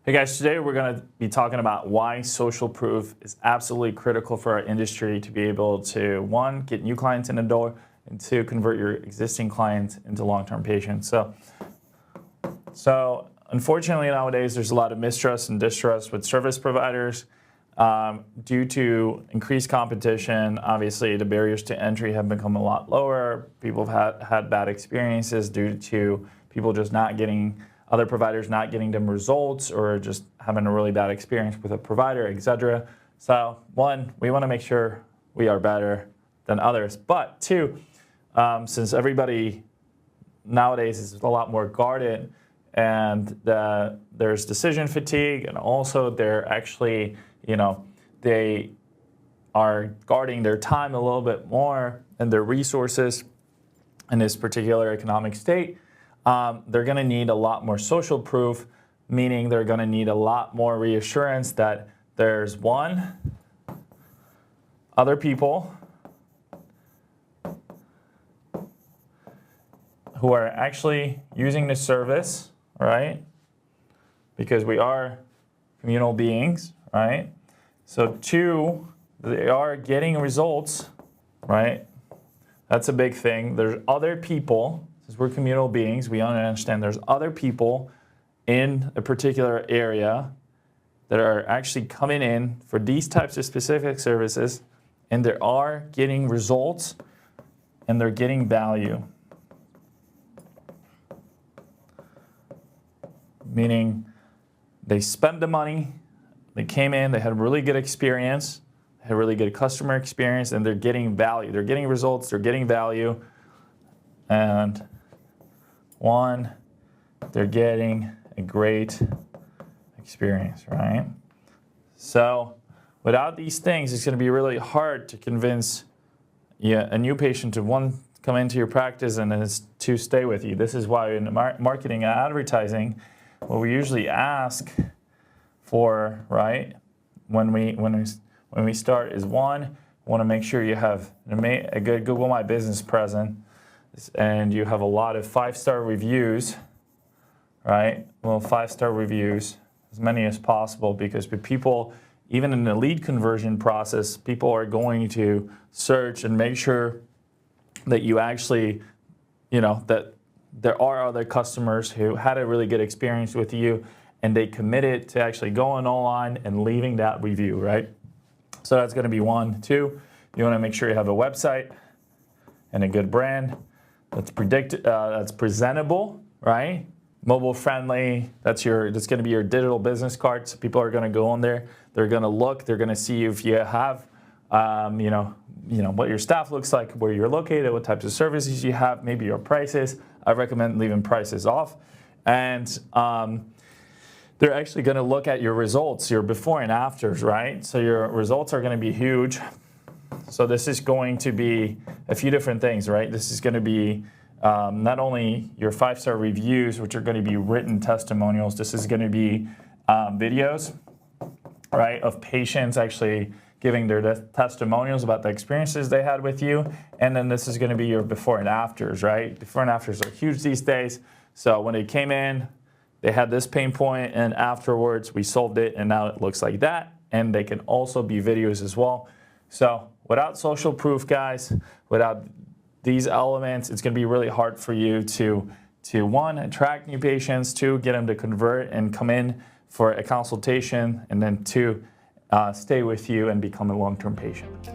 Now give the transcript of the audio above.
Hey guys, today we're going to be talking about why social proof is absolutely critical for our industry to be able to, one, get new clients in the door, and two, convert your existing clients into long-term patients. So unfortunately nowadays there's a lot of mistrust and distrust with service providers due to increased competition. Obviously the barriers to entry have become a lot lower. People have had bad experiences due to people just not getting other providers not getting them results or just having a really bad experience with a provider, etc. So one, we want to make sure we are better than others. But two, since everybody nowadays is a lot more guarded and there's decision fatigue, and also they're actually, they are guarding their time a little bit more and their resources in this particular economic state, they're going to need a lot more social proof, meaning they're going to need a lot more reassurance that there's one, other people who are actually using the service, right? Because we are communal beings, right? So two, they are getting results, right? That's a big thing. There's other people. Since we're communal beings, we understand there's other people in a particular area that are actually coming in for these types of specific services, and they are getting results and they're getting value. Meaning they spent the money, they came in, they had a really good experience, had a really good customer experience, and they're getting value. They're getting results, they're getting value, and one, they're getting a great experience, right? So without these things, it's going to be really hard to convince a new patient to, one, come into your practice and then to stay with you. This is why in marketing and advertising, what we usually ask for, right, when we start is, one, want to make sure you have a good Google My Business presence, and you have a lot of 5-star reviews, right? Well, 5-star reviews, as many as possible, because people, even in the lead conversion process, people are going to search and make sure that you actually, that there are other customers who had a really good experience with you and they committed to actually going online and leaving that review, right? So that's going to be one. Two, you want to make sure you have a website and a good brand that's presentable, right? Mobile friendly. That's going to be your digital business card. So people are going to go on there. They're going to look. They're going to see if you have, what your staff looks like, where you're located, what types of services you have, maybe your prices. I recommend leaving prices off, and they're actually going to look at your results, your before and afters, right? So your results are going to be huge. So this is going to be a few different things, right? This is going to be not only your 5-star reviews, which are going to be written testimonials. This is going to be videos, right, of patients actually giving their testimonials about the experiences they had with you. And then this is going to be your before and afters, right? Before and afters are huge these days. So when they came in, they had this pain point, and afterwards we solved it, and now it looks like that. And they can also be videos as well. So without social proof, guys, without these elements, it's going to be really hard for you to one, attract new patients, two, get them to convert and come in for a consultation, and then two, stay with you and become a long-term patient.